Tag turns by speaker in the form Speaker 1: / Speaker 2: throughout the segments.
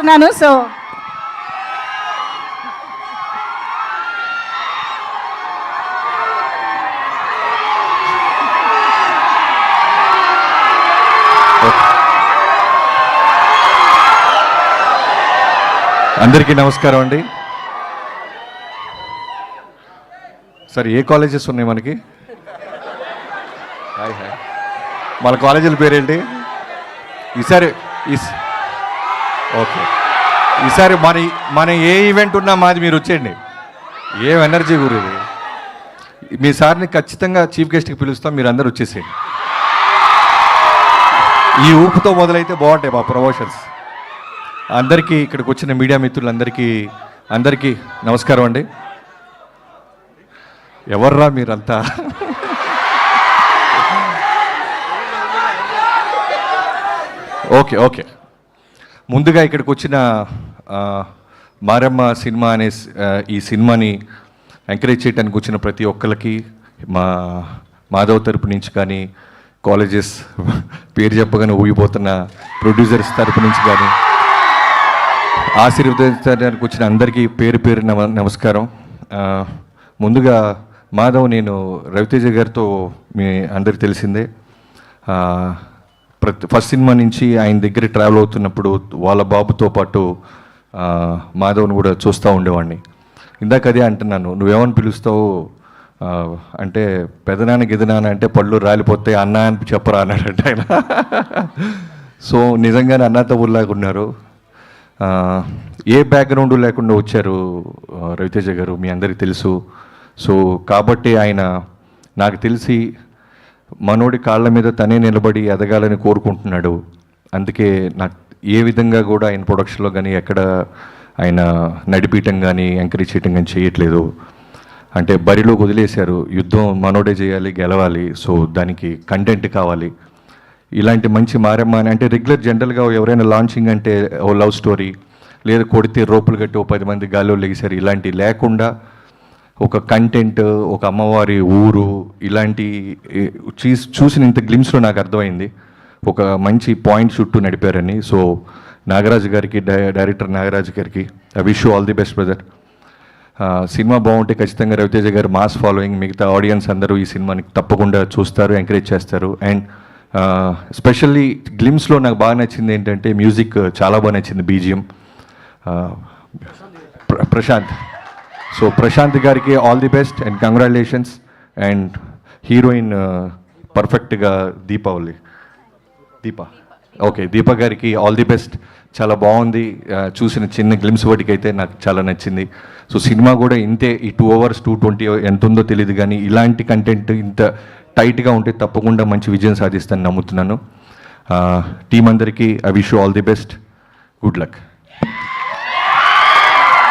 Speaker 1: చేస్తున్నాను. సో
Speaker 2: అందరికీ నమస్కారం అండి. సార్ ఏ కాలేజెస్ ఉన్నాయి మనకి? Hi hi. మన కాలేజీల పేరేంటి ఈసారి? ఓకే, ఈసారి మన ఏ ఈవెంట్ ఉన్నా మాది మీరు వచ్చేయండి. ఏం ఎనర్జీ గురించి. మీ సార్ని ఖచ్చితంగా చీఫ్ గెస్ట్కి పిలుస్తాం, మీరు అందరు వచ్చేసేయండి. ఈ ఊపుతో మొదలైతే బాగుంటాయి మా ప్రమోషన్స్. అందరికీ ఇక్కడికి వచ్చిన మీడియా మిత్రులందరికీ నమస్కారం అండి. ఎవర్రా మీరంతా? ఓకే. ముందుగా ఇక్కడికి వచ్చిన మారమ్మ సినిమా అనే ఈ సినిమాని ఎంకరేజ్ చేయడానికి వచ్చిన ప్రతి ఒక్కరికి మా మాధవ్ తరపు నుంచి కానీ, కాలేజెస్ పేరు చెప్పగానే ఊగిపోతున్న ప్రొడ్యూసర్స్ తరపు నుంచి కానీ ఆశీర్వదించడానికి వచ్చిన అందరికీ పేరు నమస్కారం. ముందుగా మాధవ్, నేను రవితేజ గారితో మీ అందరికి తెలిసిందే. ఫస్ట్ సినిమా నుంచి ఆయన దగ్గర ట్రావెల్ అవుతున్నప్పుడు వాళ్ళ బాబుతో పాటు మాధవ్ని కూడా చూస్తూ ఉండేవాడిని. ఇందాక అదే అంటున్నాను, నువ్వేమని పిలుస్తావు అంటే పెదనాన్న గిదనాన్న అంటే పళ్ళు రాలిపోతే అన్న అని చెప్పరా అన్నాడంటే ఆయన. సో నిజంగానే అన్నతమ్ముల్లాగా ఉన్నారు. ఏ బ్యాక్గ్రౌండ్ లేకుండా వచ్చారు రవితేజ గారు, మీ అందరికీ తెలుసు. సో కాబట్టి ఆయన నాకు తెలిసి మనోడి కాళ్ళ మీద తనే నిలబడి ఎదగాలని కోరుకుంటున్నాడు. అందుకే నాకు ఏ విధంగా కూడా ఆయన ప్రొడక్షన్లో కానీ ఎక్కడ ఆయన నడిపీయటం కానీ ఎంకరేజ్ చేయటం కానీ చేయట్లేదు. అంటే బరిలోకి వదిలేశారు, యుద్ధం మనోడే చేయాలి, గెలవాలి. సో దానికి కంటెంట్ కావాలి. ఇలాంటి మంచి మారమ్మ అని అంటే రెగ్యులర్ జనరల్గా ఎవరైనా లాంచింగ్ అంటే ఓ లవ్ స్టోరీ, లేదా కొడితే రోపులు కట్టి ఓ 10 మంది గాల్లో లెగిసారు, ఇలాంటి లేకుండా ఒక కంటెంట్, ఒక అమ్మవారి ఊరు, ఇలాంటి చూసిన ఇంత గ్లిమ్స్లో నాకు అర్థమైంది ఒక మంచి పాయింట్ చుట్టూ నడిపారని. సో నాగరాజు గారికి, డైరెక్టర్ నాగరాజు గారికి I wish you all the best brother. Cinema బాగుంటే ఖచ్చితంగా రవితేజ గారు మాస్ ఫాలోయింగ్, మిగతా ఆడియన్స్ అందరూ ఈ సినిమాని తప్పకుండా చూస్తారు, ఎంకరేజ్ చేస్తారు. అండ్ స్పెషల్లీ గ్లిమ్స్లో నాకు బాగా నచ్చింది ఏంటంటే మ్యూజిక్ చాలా బాగా నచ్చింది, బీజిఎం. ప్రశాంత్, సో ప్రశాంత్ గారికి all the best and congratulations. And heroine పర్ఫెక్ట్గా దీప గారికి ఆల్ ది బెస్ట్. చాలా బాగుంది. చూసిన చిన్న గ్లిమ్స్ వాటికి అయితే నాకు చాలా నచ్చింది. సో సినిమా కూడా ఇంతే, ఈ 2 hours 220 ఎంత ఉందో తెలియదు, కానీ ఇలాంటి కంటెంట్ ఇంత టైట్గా ఉంటే తప్పకుండా మంచి విజయం సాధిస్తానని నమ్ముతున్నాను. టీం అందరికీ I wish you all the best, good luck.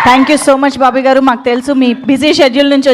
Speaker 1: Thank you so much Bobby గారు. మాకు తెలుసు మీ బిజీ షెడ్యూల్ నుంచి